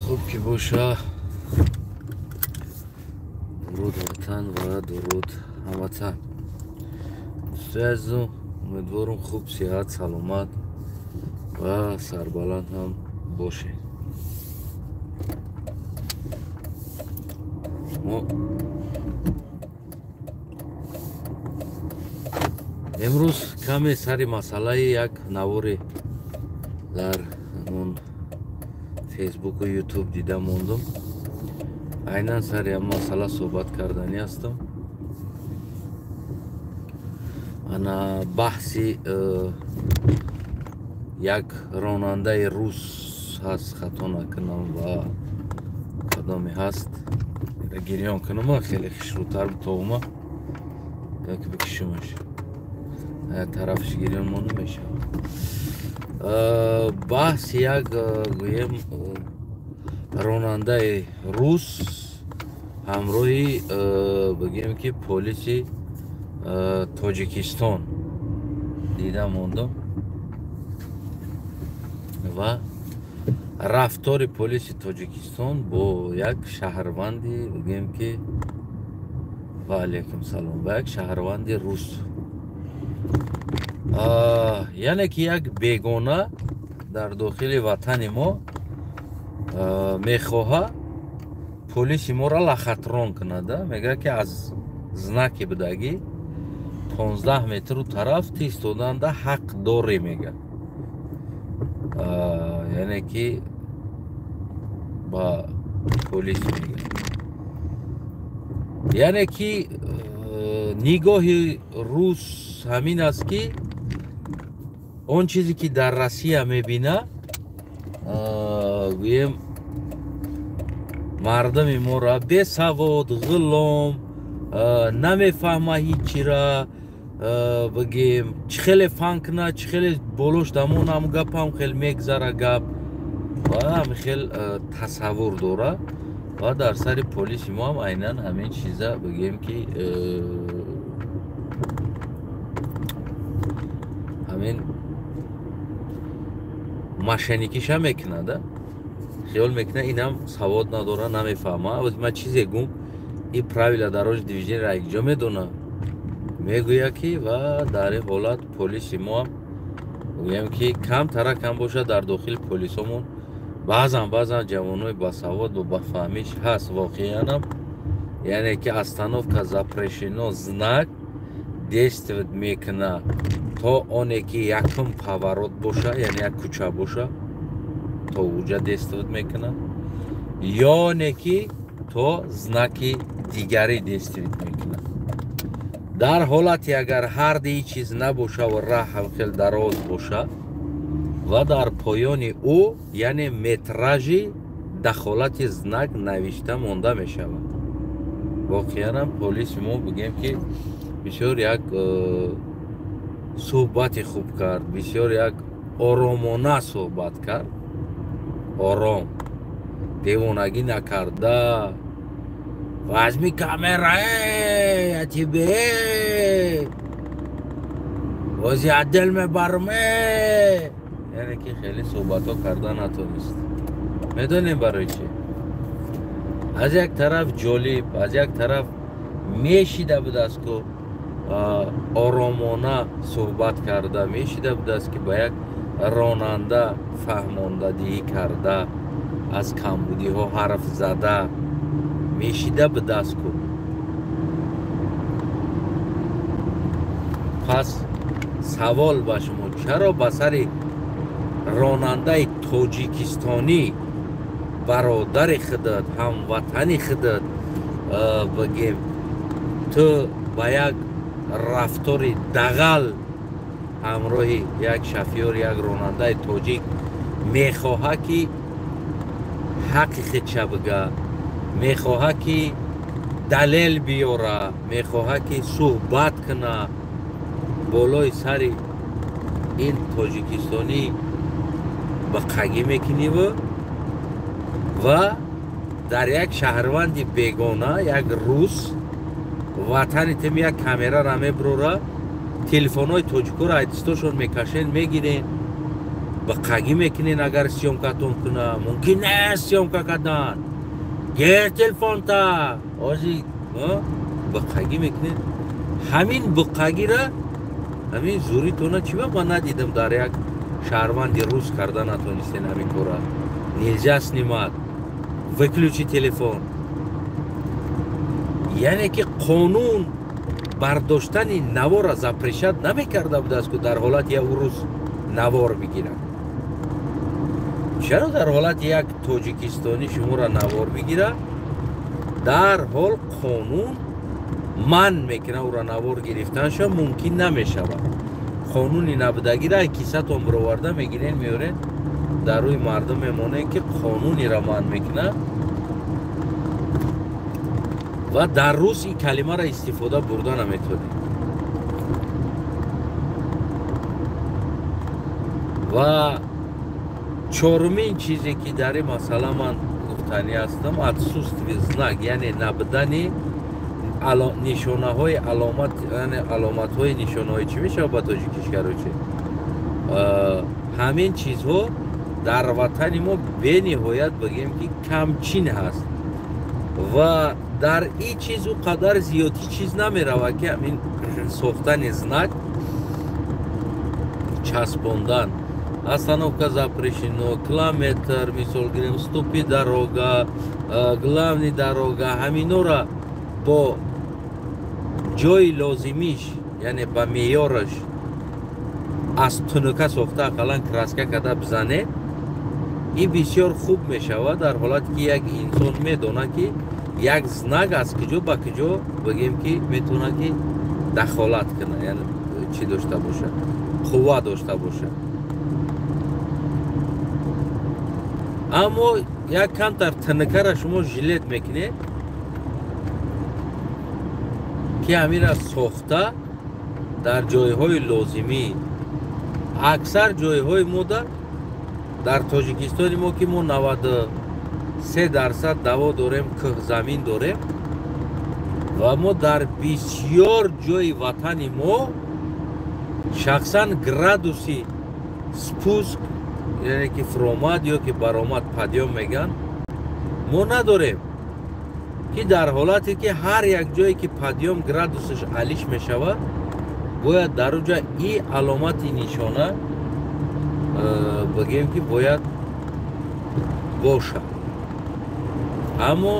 خوب که باشه. درود وطن و درود هموطن. دوستای عزیزم، امیدوارم خوب، صحت، سلامت و سربلند هم باشه. ما امروز کمی سر مسئله یک نواری در فیسبوک و یوتیوب دیده موندم. عیناً سر یک مسئله صحبت کردنی هستم. انا بحثی یک راننده روس هست، خطا نکنم و کدامی هست گریان کنم، خیلی خشروتر بتوما یک بکشمش طرفش گریان مانو میشه. بحث یک گویم راننده روس همراهی بگیم که پلیس تاجیکستان دیده موندم و رفتار پلیس تاجیکستان با یک شهروندی بگیم که و علیکم سلام با یک شهروند روس، یعنی که یک بیگانه در داخل وطن ما میخواه پلیس ما را لخطران کنده. میگه که از زنک بدگی 15 متر طرف ایستادن ده حق داره. میگه یعنی که با پلیس میگه، یعنی که نگاه روس همین است که اون چیزی که در روسیه میبینه گویم مردم ما را بی سواد، غلام، نمیفهمه هیچی را، بگیم چه خیلی فنک نه، چه خیلی بولوش دمون هم گپ هم خیلی میگذره گپ و هم خیلی تصور داره و در سر پلیس ما هم عیناً همین چیزا بگیم که همین مشنیکیش هم میکنه ده، خیال میکنه اینم سواد نداره، نمیفهمه. و من چیزی گم این پراویل دراج دیویژن را یک جا میدونه، میگویه که و در این حالت پلیس ما گویم که کم تره کم باشه در داخل پلیس همون بعضا جوانای با سواد و با فهمیش هست واقعا هم، یعنی که از طرف که زپرشینو زنک دست میکنه تا اونه که یکم پاورات باشه، یعنی یک کوچه باشه تا اوجا دست میکنه، یا نکی تا زنکی دیگری دست میکنه. در حالتی اگر هر دی چیز نباشه و راه هم خیلی دراز باشه و در پایان او یعنی متراژی دخالت زنک نوشته مونده میشه. واقعا هم پلیس ما بگیم که بسیار یک صحبت خوب کرد، بسیار یک آرامانه صحبت کرد، آرام، دیوانگی نکرده و از می کامرای اتی به وزی عدل می برمه، یعنی که خیلی صحبت ها کرده نتونست. میدونیم برای چی؟ از یک طرف جالب، از یک طرف میشیده بود است که آرامانه صحبت کرده، میشیده بود است که با یک راننده فهماندهی کرده، از کمبودی ها حرف زده، میشیده به دست کن. پس سوال با شما، چرا به سر راننده تاجیکستانی برادر خودت، هموطن خودت بگیم تو با یک رفتار دغل همراه یک شفیار، یک راننده تاجیک میخواه که حق خودش بگه، میخواه که دلیل بیاره، میخواه که صحبت کنه، بالای سر این تاجیکستانی به قگی میکنی و در یک شهروند بیگانه، یک روس وطن تیم یک کامera را میبروره، تلفن های تاجیکو را ایتستاشون میکشین میگیرین бақагӣ мекунен агар сёмкатон куна мумкин нест сёмка кардан гер телефонта ози бақагӣ мекунен ҳамин бақагира ҳамин зӯритона чӣ ба ман надидам дар як шаҳрванди рус карда натонистен ҳамин кора нельзя снимат выключи телефон яъне ки қонун бардоштани навора запрешат намекарда будааст ки дар ҳолати як рус навор бигирад чаро дар ҳолати як тоҷикистонӣ шуморо навор бигирад дар ҳол қонун ман мекунад ӯро навор гирифтанша мумкин намешавад қонуни набудагира кисатон бироварда мегирен меорен дар рӯи мардум мемонен ки қонунира ман мекунад ва дар рус ин калимаро истифода бурда наметавонем ва чорумин чизе ки дар ин масъала ман гуфтанӣ ҳастам отсутствие знак яъне набудани нишонаҳои аломат яъне аломатҳои нишонаҳои чӣ мешавад ба тоҷикишгарочи ҳамин чизҳо дар ватани мо бениҳоят бигӯем ки камчин ҳаст ва дар ин чизу қадар зиёдӣ чиз намеравад ки ҳамин сохтани знак часпондан остановка запрещено километр мисол гирем ступи дарога главни дарога ҳаминора бо ҷои лозимиш яъне ба меъёраш аз тунука сохта ақаллан краска карда бизане ин бисёр хуб мешавад дар ҳолате ки як инсон медонад ки як знак аз куҷо ба куҷо бигӯем ки метавонад ки дахолат кунад яъне чӣ дошта бошад қувва дошта бошад аммо як камтар тунукара шумо жилет мекунед ки ҳамира сохта дар ҷойҳои лозимӣ аксар ҷойҳои мо дар тоҷикистони мо ки мо 93% даво дорем кӯҳзамин дорем ва мо дар бисёр ҷойи ватани мо шахсан градуси спуск яъне ки фуромад ё ки баромад падём меган мо надорем ки дар ҳолате ки ҳар як ҷое ки падём градусаш алиш мешавад бояд дар оҷа ин аломати нишона бигӯем ки бояд бошад аммо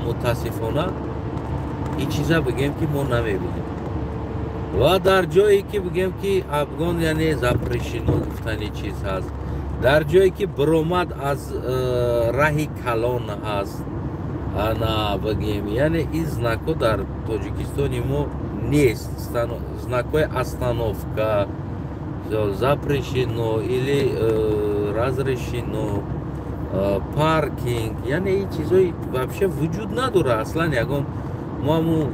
мутаассифона ин чиза бигӯем ки мо намебинем ва дар ҷое ки бигӯем ки афгон яъне запрешено гуфтани чиз ҳаст дар ҷое ки биромад аз раҳи калон ҳаст ана бигӯем яъне ин знакҳо дар тоҷикистони мо нест знакҳои остановка запрешено или разрешено паркинг яъне ин чизҳои вообще вуҷуд надорад аслан ягон мо ҳамун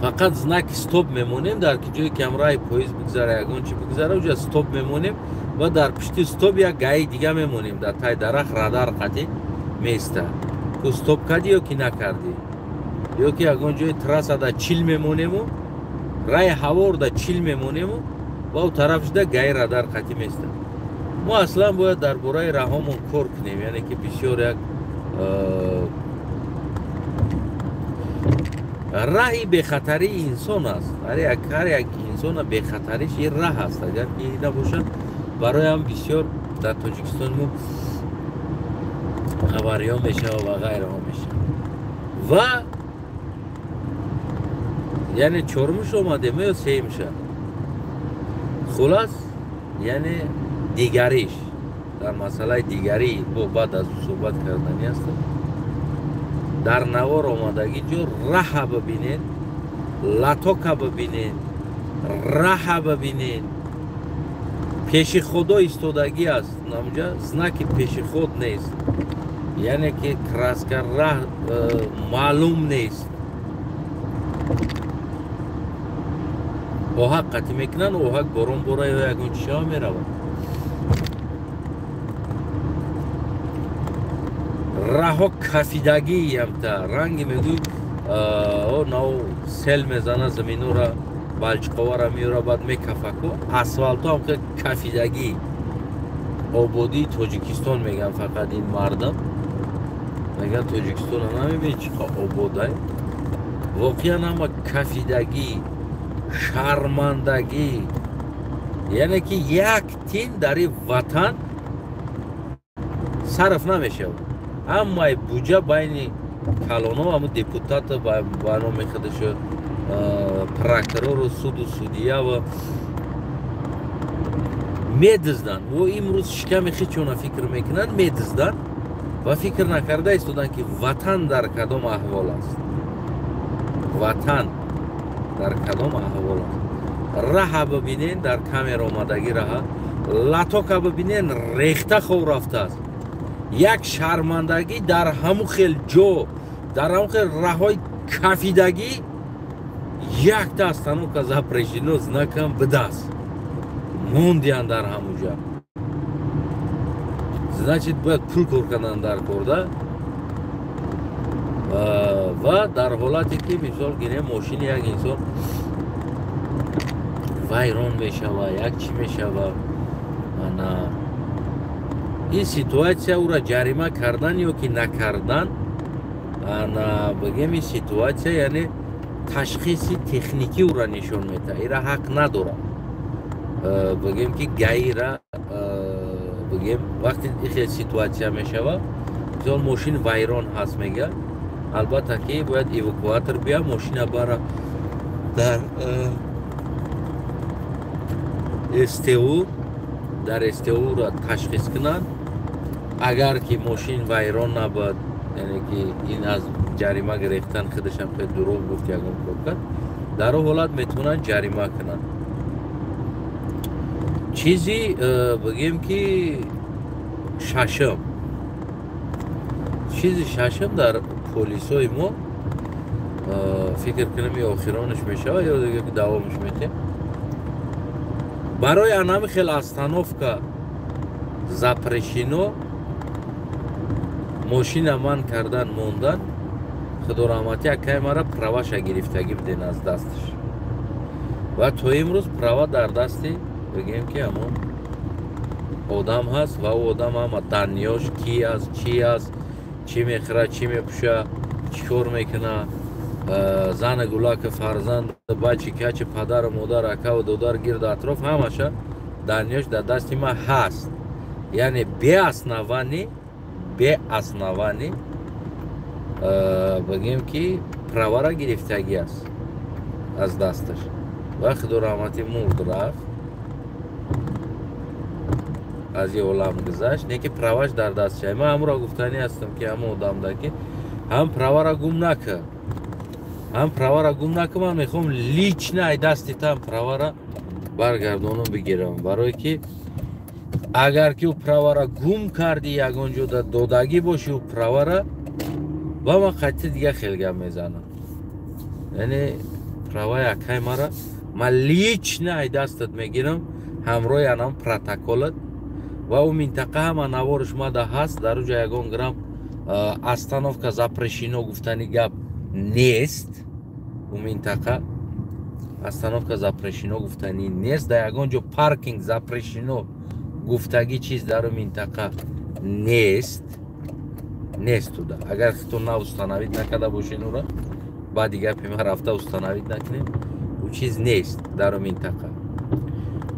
фақат знаки стоп мемонем дар ки ҷое ки ҳамраҳи поезд бигзара ягон чӣ бигзара уҷа стоп мемонем ва дар пишти стоп як гаи дига мемонем дар таи дарахт радар қатъи места ку стоп кардӣ ё ки накардӣ ё ки ягон ҷои трассада чил мемонему раи ҳаворда чил мемонему ва у тарафшда гаи радар қатъи места мо аслан бояд дар бораи раҳомон кор кунем яъне ки бисёр як раҳи бехатарии инсон аст ҳар як инсона бехатариш ин раҳ аст агар ки набошад бароям бисёр дар тоҷикистони мо авариҳо мешавад ва ғайраҳо мешавад ва яъне чорумш омадем ё сеюмша хулас яъне дигариш дар масъалаи дигарӣ бо баъд аз суҳбат кардани ҳастам дар навор омадагӣ ҷо раҳа бибинед латока бибинед раҳа бибинед пешиходо истодагӣ аст намуҷа знаки пешиход нест яъне ки краска раҳ маълум нест оҳак қатъӣ мекунанд оҳак борон бора ё ягон чишава меравад раҳо кафидагӣ ҳамта ранги мегӯй нав сел мезана заминора балчиқовара меёра баъд мекафаку асфалту ҳам ки кафидагӣ ободии тоҷикистон мегӯян. Фақат ин мардам мегӯян тоҷикистонро намебинӣ чӣ қа ободай. воқеан ҳама кафидагӣ, шармандагӣ, яъне ки як тин дар ин ватан сарф намешавад. ҳамаи буҷа байни калоно ҳамун депутата ба номи худашо прокурору суду судия ва медизданд. во имрӯз шиками хичона фикр мекунанд, медизданд ва фикр накарда истоданд ки ватан дар кадом аҳвол аст. ватан дар кадом аҳвол аст. раҳа бибинен, дар камера омадаги раҳа латока бибинен, рехта хов рафтааст. як шармандагӣ дар ҳамун хел ҷо, дар ҳамун хел раҳои кафидагӣ якта остановка запрещено знакам бидаст. мондиян дар ҳамун ҷо. значит бояд пул кор карданд дар корда. ва дар ҳолате ки мисол гирем мошини як инсон вайрон мешавад, як чӣ мешавад, ана ин ситуатсия ӯра ҷарима кардан ё ки накардан, ана бигем ин ситуатсия яъне ташхиси техникӣ ӯра нишон медиҳад. ира ҳақ надорад. бигем ки гаира бигем вақте ихел ситуатсия мешавад, мисол мошин вайрон ҳаст мегӯяд, албатта ки бояд эвакуатор биya мошина бара дар СТУ, дар СТУ-ро ташхис кунанд. агар ки мошин вайрон набуд, яъне ки ин аз ҷарима гирифтан худашам ки дурӯғ гуфт ягон кор кард, дар он ҳолат метавонанд ҷарима кунанд. чизи бигем ки шашам, чизи шашам дар полисои мо фикр кунам ё охиронаш мешавад ё дига давомаш метем. барои анами хел остановка запрещено мошина ман кардан мондан, худо раҳмати акай мара праваша гирифтагӣ биден аз дасташ. ва то имрӯз права дар дасти бигем ки ҳамон одам ҳаст ва ӯ одам ҳама данёш ки аст, чӣ аст, чӣ мехӯрад, чӣ мепӯшад, чӣ кор мекунад, зана гулаки фарзанд, бачи качи падару модар, акаву додар гирду атроф ҳамаша данёш дар дасти ман ҳаст. яъне беосновани бигем ки правара гирифтагӣ аст аз дасташ. ва худо раҳмати мурд рафт, аз ин олам гузашт, не ки праваш дар дасташ. ман ҳамуро гуфтанӣ ҳастам ки ҳамон одамда ки ҳам правара гум накард, ҳам правара гум накард, ман мехоҳам лично ай дасти там правара баргардонам бигирам. барое ки агар ки ӯ правара гум карди ягон ҷо додагӣ боши ӯ правара, ва ман қатъи дига хел гап мезанам. яъне праваи акай мара ман лично ай дастат мегирам, ҳамроҳи анам протоколат, ва ӯ минтақа ҳама навориш мада ҳаст. дар уҷа ягон грамм остановка запрещено гуфтани гап нест. ӯ минтақа остановка запрещено гуфтани нест. дар ягон ҷо паркинг запрещено гуфтагӣ чиз дар ӯ минтақа нест. нест туда. агар хито на установид накарда бошед ӯра, баъди гапи ман рафта установид накунем, ӯ чиз нест дар ӯ минтақа.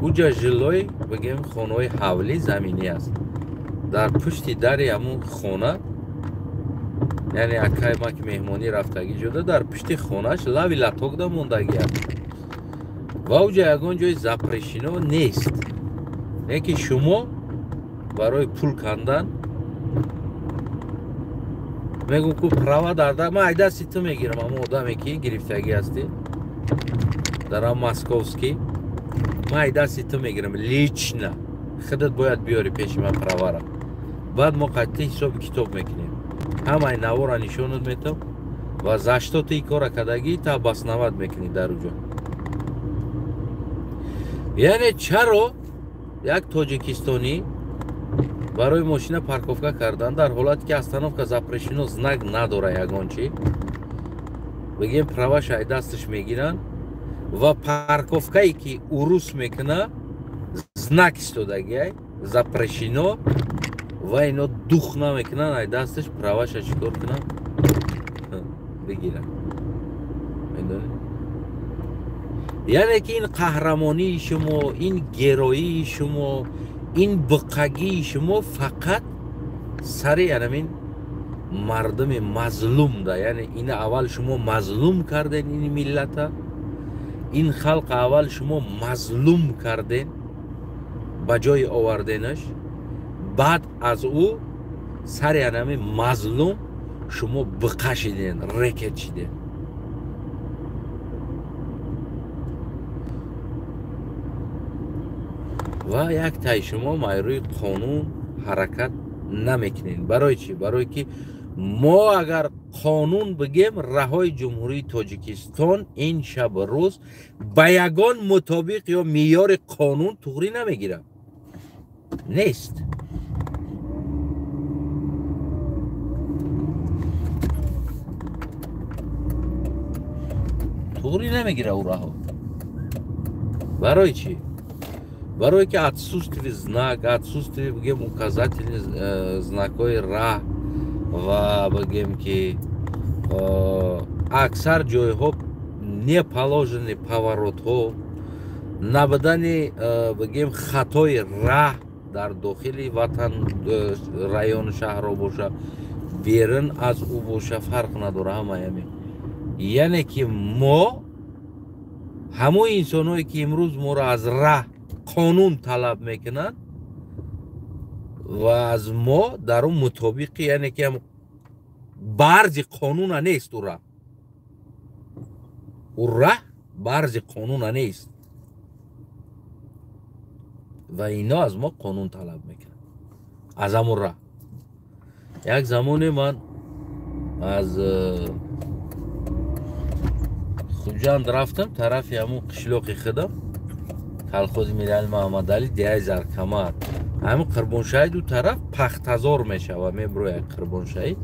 уҷа жилои бигем хонаҳои ҳавлӣ заминӣ аст. дар пушти дари ҳамун хона, яъне акай ман ки меҳмонӣ рафтагӣ ҷода, дар пушти хонааш лави латокда мондагӣ аст. ва уҷа ягон ҷои запрещено нест. не ки шумо барои пул кандан мегӯм ку права дар да ман ай дасти ту мегирам, ҳамон одаме ки гирифтагӣ ҳастӣ дар ҳам московский, ман ай дасти ту мегирам лично. худат бояд биёри пеши ман правара. баъд мо қатъи ҳисоби китоб мекунем. ҳамаи навора нишонат метам ва за што ту ин кора кардагӣ та баснават мекунӣ дар уҷо. яъне чаро як тоҷикистонӣ барои мошина парковка кардан дар ҳолате ки остановка запрещено знак надора ягон чӣ, бигем праваш ай дасташ мегиранд ва парковкае ки урус мекуна знак истодагиай запрещено ва ино дух намекунан ай дасташ праваша чикор кунам бигирам медонӣ яъне ки ин қаҳрамонии шумо ин героии шумо ин буқагии шумо фақат сари анамин мардуми мазлумда яъне ина аввал шумо мазлум карден ин миллата ин халқ аввал шумо мазлум карден ба ҷои оварденаш баъд аз ӯ сари анами мазлум шумо буқа шиден рекет шиден ва як тай шумо майрӯи қонун ҳаракат намекунед барои чӣ барое ки мо агар қонун бигем раҳои ҷумҳурии тоҷикистон ин шабу рӯз ба ягон мутобиқ ё меъёри қонун туғрӣ намегирад нест туғрӣ намегирад ӯ раҳо барои чӣ барое ки отсутствие знак отсутствие бигем указательни знакҳои раҳ ва бигем ки аксар ҷойҳо не положены поворотҳо набудани бигем хатои раҳ дар дохили ватан району шаҳрҳо боша берун аз ӯ боша фарқ надора ҳамаяме яъне ки мо ҳамои инсонҳое ки имрӯз моро аз раҳ қонун талаб мекунанд ва аз мо дар он мутобиқи яъне ки ба арзи қонуна нест ӯ раҳ ба арзи қонуна нест ва ино аз мо қонун талаб мекунанд аз ҳамон раҳ як замоне ман аз хуҷанд рафтам тарафи ҳамон қишлоқи худам колхози мирали муҳаммадалӣ диҳаи заркамар ҳамин қурбоншаҳид ӯ тараф пахтазор мешавад мебурояд қурбоншаҳид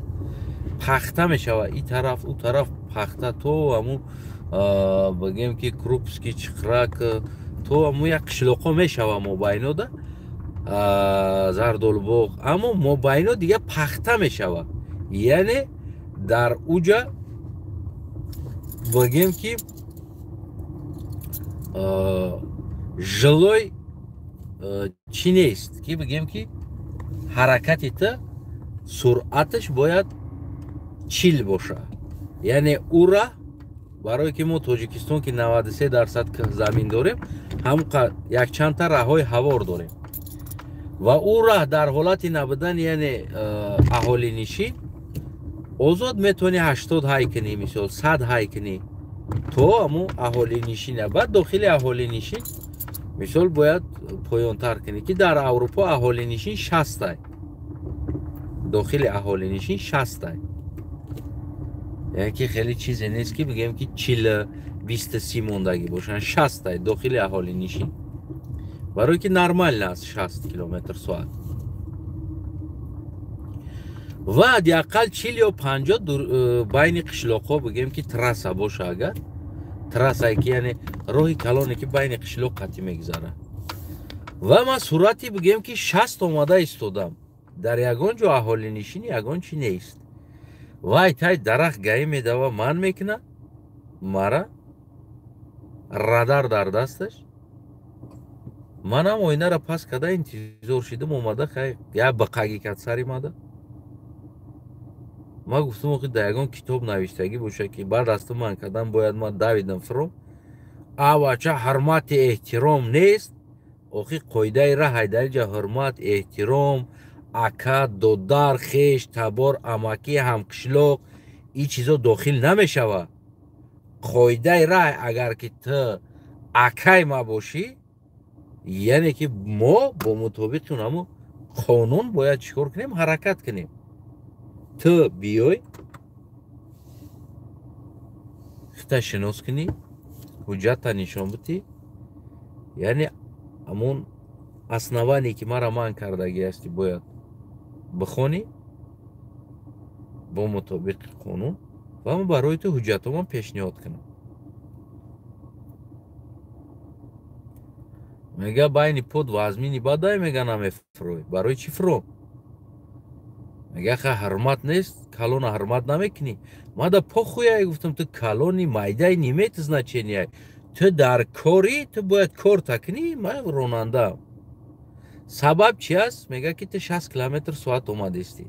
пахта мешавад и тараф ӯ тараф пахта то ҳамун бигем ки крупский чиқрак то ҳамун як қишлоқҳо мешавад мобайнода зардолбоғ аммо мобайно дига пахта мешавад яъне дар уҷа бигем ки жилой чӣ нест ки бигем ки ҳаракати та суръаташ бояд чил боша яъне ӯ раҳ барое ки мо тоҷикистон ки 93% замин дорем ҳамон якчандта раҳҳои ҳавор дорем ва ӯ раҳ дар ҳолати набудан яъне аҳолинишин озод метавони 80 ҳай кунӣ мисол 100 ҳай кунӣ то ҳамун аҳолинишина баъд дохили аҳолинишин мисол бояд поёнтар кунӣ ки дар аврупо аҳолинишин 60 дохили аҳолинишин 60 яъне ки хеле чизе нест ки бигем ки 40-20-30 мондагӣ бошанд 60 дохили аҳолинишин барое ки нормально аст 60 км/соат ва ҳадиаққал 40 ё 50 байни қишлоқҳо бигем ки трасса боша агар трассае ки яъне роҳи калоне ки байни қишлоқ қатӣ мегузарад ва ман суръати бигем ки 60 омада истодам дар ягон ҷо аҳолинишини ягон чӣ нест вай тай дарахт гаӣ медава ман мекунад мара радар дар дасташ манам оинара пас када интизор шидам омада хай як бақагӣ кад сари мада ман гуфтам охи дар ягон китоб навиштагӣ боша ки баъд аз ту ман кадан бояд ман давидам фуром авача ҳурмати эҳтиром нест охи қоидаи ра ҳайдариҷа ҳурмат эҳтиром ака додар хеш табор амакӣ ҳамқишлоқ ин чизо дохил намешавад қоидаи ра агар ки ту акай мабошӣ яъне ки мо бо мутобиқи ҳамун қонун бояд чикор кунем ҳаракат кунем ту биёй хита шинос кунӣ ҳуҷҷатта нишон битӣ яъне ҳамун основание ки мара манъ кардагӣ ҳасти бояд бихонӣ бо мутобиқи қонун ва ман барои ту ҳуҷҷатҳоам пешниҳод кунам میگه بین پود و ازمینی بدای میگه نمیفروی. برای چی فرو؟ میگه خه حرمت نیست کلون حرمت نمیکنی. ما دا پخویه گفتم تو کلونی مایده نیمت значение. تو در کاری تو باید کار تکنی. من روننده سبب چی است؟ میگه که تو 60 کیلومتر ساعت اومده استی.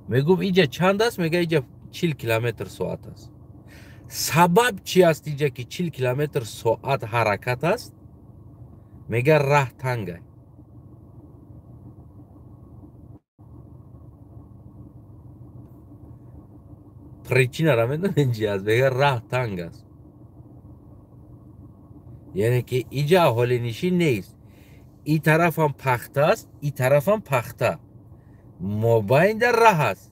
میگم اینجا چند است؟ میگه اینجا 40 کیلومتر ساعت است. سبب چی است اینجا که 40 کیلومتر ساعت حرکت است؟ میگه راه تنگه. پریچینه را میدونین چی است؟ میگه راه تنگ است. یعنی که اینجا اهالی نشین نیست. این طرف هم پخته است، این طرف هم پخته. مابین در راه است.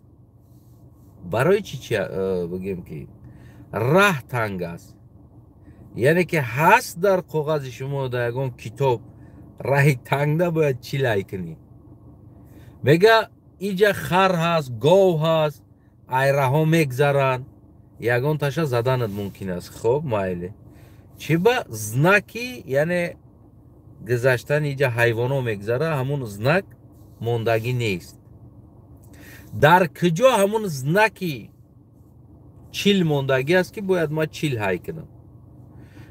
برای چی بگیم که راه تنگ است؟ یعنی که هست در کاغذ شما در یگان کتاب راه تنگ نباید چی لای کنی. میگه اینجا خر هست، گاو هست، ایره ها میگذرن، یگان تاشا زدنت ممکن است. خب مایله چی با زنکی، یعنی گذشتن اینجا حیوان ها میگذره، همون زنک موندگی نیست. در کجا همون زنکی چیل موندگی است که باید ما چیل های کنم.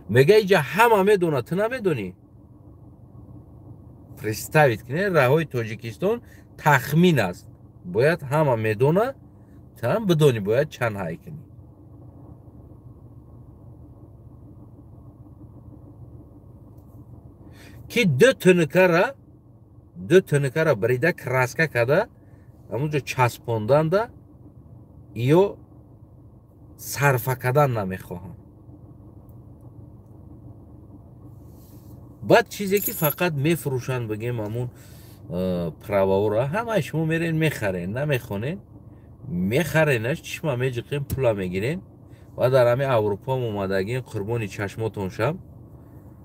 میگه اینجا همه میدونه، تو نمیدونی. представить کنه راههای تاجیکستان تخمین است. باید همه میدونه، تو هم بدونی باید چند های کنی. که دو تنکه را بریده کراسکه کده همونجا چسباندن ده یا صرفه کردن نمیخواهم. بعد چیزی که فقط میفروشن بگیم همون پراوا را همه شما میرین میخرین، نمیخونین میخرینش چشما میجقین پولا میگیرین و در همه اروپا اومدگین قربانی چشماتون شم.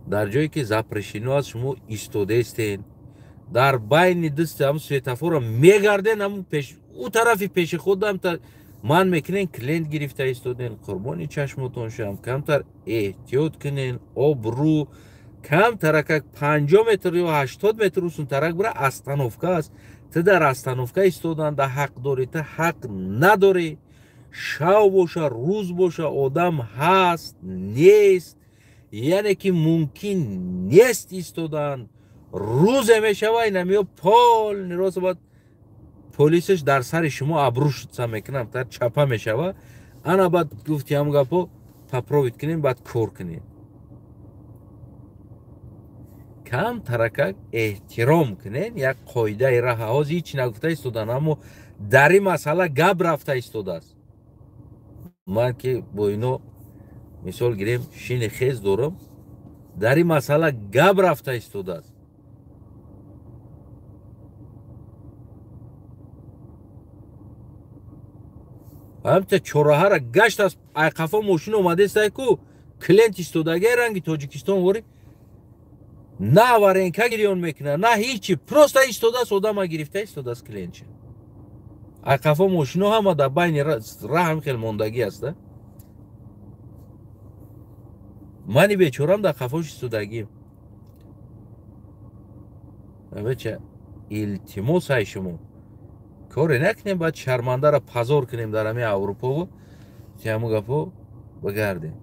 در جایی که زپرشینو از شما ایستاده استین در بین دست هم سویتافور میگردین، همون پیش او طرفی پیش خودم تا من میکنین کلینت گرفته ایستادین. قربانی چشماتون شم. کمتر احتیاط کنین. آبرو کمتر که 50 متر یا 80 متر اون طرف بره استانوفکا است. تو در استانوفکا ایستادن ده حق داری، تو حق نداری. شب باشه روز باشه آدم هست نیست، یعنی که ممکن نیست ایستادن. روز میشه و اینمی پال نیروز باید پلیسش در سر شما ابروش شد میکنم تا چپه میشه و انا باید گفتی هم گپو پپرویت کنین باید کور کنین. کم ترکک احترام کنین. یک قایده راه ها هیچ نگفته ایستادن، اما در این مسئله گپ رفته ایستاده است. من که با اینو مثال گیریم شین خیز دارم، در این مسئله گپ رفته ایستاده است. همچه چوراها را گشت از ایقفا ماشین اومده است کو کلینت ایستادگی رنگی تاجیکستان وری نه ورنکه گریون میکنه نه هیچی، پروستا ایستاده است. آدم گرفته ایستاده است کلینت. ایقفا ماشین هم در بین راه هم خیلی موندگی است. منی بیچورم در قفاش ایستادگیم. بچه التماس های شما کاری نکنیم باید شرمنده را پزار کنیم در همه اروپا و همون گفو بگردیم.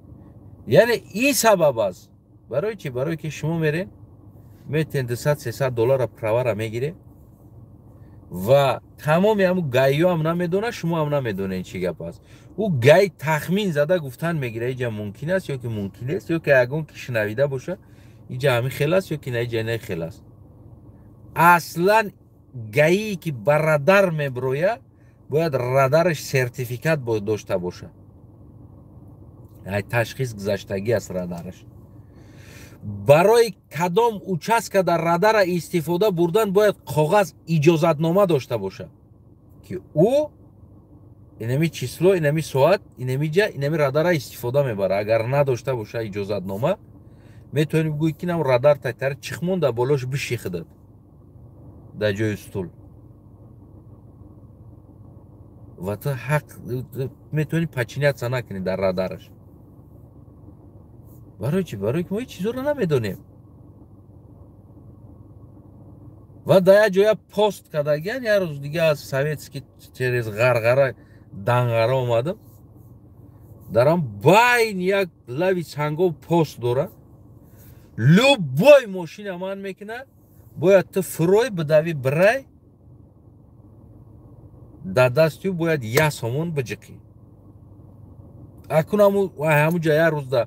یعنی این سبب است. برای چی؟ برای که شما میرین میتین 200-300 دلار پروا را میگیره و تمامی همون گایی هم نمیدونه، شما هم نمیدونه این چی گپ است. او گای تخمین زده گفتن میگیره اینجا ممکن است یا که ممکن است یا که اگون که شنویده باشه اینجا همین خیلی است یا که نه اینجا نه خیلی است. اصلا گایی که بر رادار میبرویه باید رادارش سرتیفیکات باید داشته باشه. تشخیص گذشتگی است رادارش. برای کدام اوچسک در رادار استفاده بردن باید کاغذ اجازتنامه داشته باشه که او اینمی چیسلو، اینمی ساعت، اینمی جا، اینمی رادار استفاده میبره. اگر نداشته باشه اجازتنامه میتونیم بگویی که نم رادار تکتر چخمون در بالاش بشیخدد در جای استول و تو حق میتونی پچینیت سنه کنی در رادارش. برای چی؟ برای که ما هیچ چیزو رو نمیدونیم. ва да як ҷоя пост кардагиан. як рӯз дига аз советский через ғарғара данғара омадам, дарам байн як лави сангов пост дора, любой мошина ман мекуна, бояд ту фурой бидави бирай, да дастю бояд я сомон биҷиқӣ. акун ҳамуҷа як рӯз да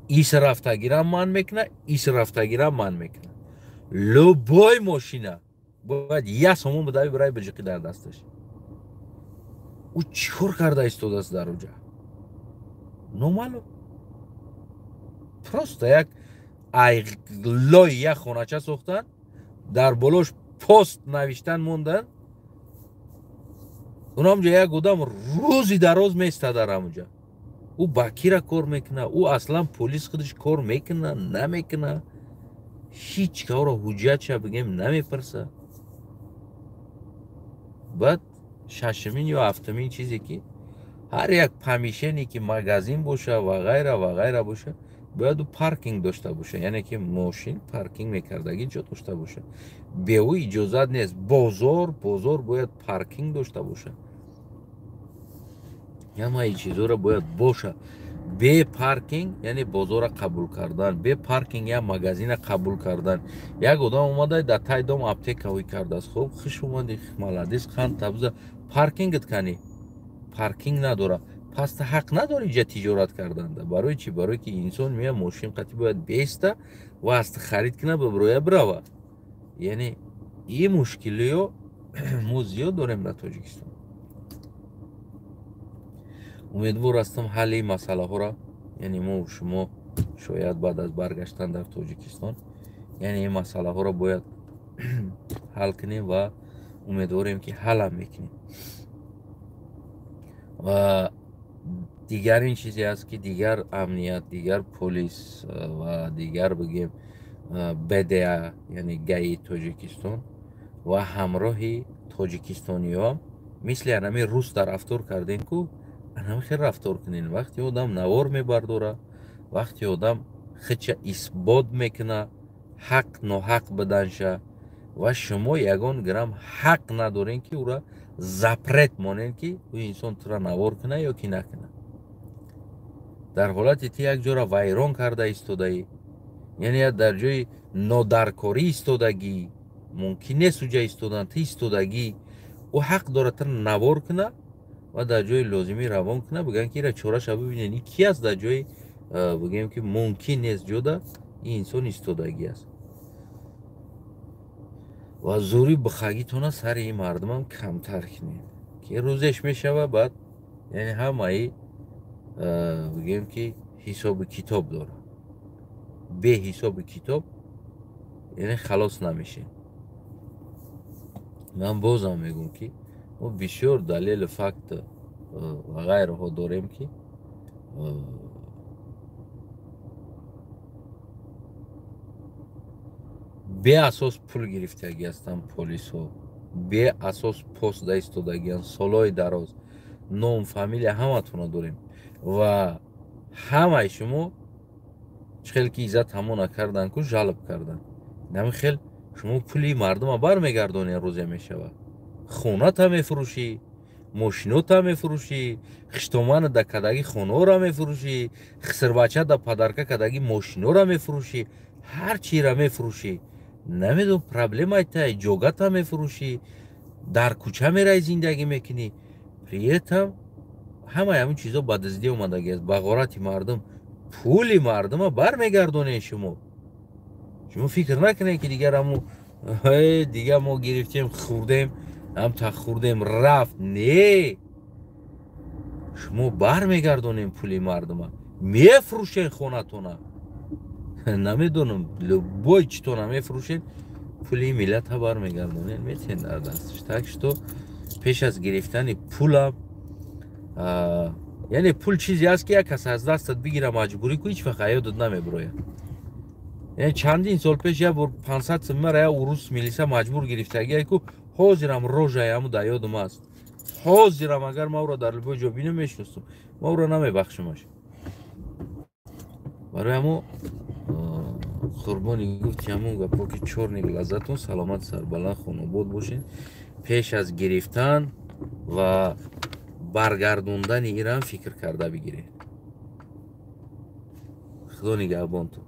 ис рафтагирам ман мекуна, ис рафтагирам ман мекуна. любой мошина бояд я сомон бидави бирай биҷиқӣ дар дасташ. ӯ чӣ кор карда истодааст дар оҷа? номаълум. просто як айлои як хонача сохтан, дар болош пост навиштан мондан. унамҷа як одам рӯзи дароз меистоад дар ҳамуҷа. ӯ ба кира кор мекуна? ӯ аслан полис худаш кор мекуна, намекуна? ҳеҷ кавро ҳуҷҷатша бигем намепирса. баъд шашумин ё ҳафтумин чизе ки ҳар як помешене ки магазин боша ва ғайра боша, бояд ӯ паркинг дошта боша, яъне ки мошин паркинг мекардагӣ ҷо дошта боша. бе ӯ иҷозат нест. бозор бояд паркинг дошта боша. ҳамаи чизора бояд боша. бе паркинг яъне бозора қабул кардан, бе паркинг як магазина қабул кардан. як одам омада дар таи дом аптекаҳоӣ кардааст. хуб, хуш омадӣ, маладис, қанд табза. паркингат канӣ? паркинг надора. пас ту ҳақ надорӣ ҷа тиҷорат карданда. барои чӣ? барое ки инсон меяд мошин қати бояд беиста ва аз ту харид кина бибироя бирава. яъне ин мушкилиҳо мо зиёд дорем дар Тоҷикистон. умедвор ҳастам ҳалли ин масъалаҳоро, яъне мо шумо шояд баъд аз баргаштан дар Тоҷикистон, яъне ин масъалаҳоро бояд ҳал кунем ва умедворем ки ҳалам мекунем. ва дигар ин чизе аст ки дигар амният, дигар полис ва дигар бигем БДА, яъне ГАИ Тоҷикистон ва ҳамроҳи тоҷикистониёам мисли анами руста рафтор кардем ку анами хел рафтор кунен. вақте одам навор мебардора, вақте одам хича исбот мекуна, ҳақ ноҳақ биданша ва шумо ягон грамм ҳақ надорен ки ӯра запрет монен ки ӯ инсон тура навор куна ё ки накуна. дар ҳолати ту як ҷора вайрон карда истодаӣ, яъне дар ҷои нодаркорӣ истодагӣ, мумкин нест уҷа истодан, ту истодагӣ, ӯ ҳақ дорад тура навор куна ва дар ҷои лозимӣ равон куна. бигӯян ки ира чораша бибинен ин ки аст дар ҷои бигӯем ки мумкин нест ҷода ин инсон истодагӣ аст. ва зӯри бихагитона сари ин мардумам камтар кунед ки рӯзеш мешава баъд яъне ҳамаи бигӯем ки ҳисоби китоб дора. бе ҳисоби китоб яъне халос намешем. ман бозам мегӯм ки мо бисёр далелу факт ва ғайраҳо дорем ки беасос пул гирифтагӣ ҳастанд полисҳо, беасос пост да истодагианд солҳои дароз. ном, фамилия ҳаматона дорем ва ҳамаи шумо чӣ хел ки иззат ҳамона кардан ку жалб кардан. нами хел шумо пули мардума бармегардонед. рӯзе мешава хоната мефурӯшӣ, мошинота мефурӯшӣ, хиштомана да кадаги хонаора мефурӯшӣ, хисрбача да падарка кадаги мошинора мефурӯшӣ, ҳар чира мефурӯшӣ. намедонам проблемаи тай ҷогата мефурӯшӣ, дар кӯча мераи зиндагӣ мекунӣ. при этом ҳамаи ҳамин чизо ба дуздӣ омадагиаст. ба ғорати мардум пули мардума бармегардонед. шумо фикр накунед ки дигар ҳаму дига мо гирифтем хӯрдем ҳамта хӯрдем рафт. не, шумо бармегардонед пули мардума, мефурӯшед хонатона. намедонам любой читона мефурӯшед, пули миллата бармегардонед, метен дар дасташ. так что пеш аз гирифтани пулам, яъне пул чизе аст ки як кас аз дастат бигира маҷбурӣ ку ҳеҷ вақт ҳаётат намебирояд. яъне чандин сол пеш як бор 500 сомима як урус милиса маҷбур гирифтагия ку ҳозирам рожаи ҳаму дар ёдум аст. ҳозирам агар ма ӯро дар любой ҷо бинам мешиносам, ма ӯро намебахшимаш. барои ҳамо Қурбони гуфти ҳамон гапҳо ки чор неглазатон саломат сарбаланд хонобод бошед. Пеш аз гирифтан ва баргардондани инам фикр карда бигиред. Худо нигаҳбонтон.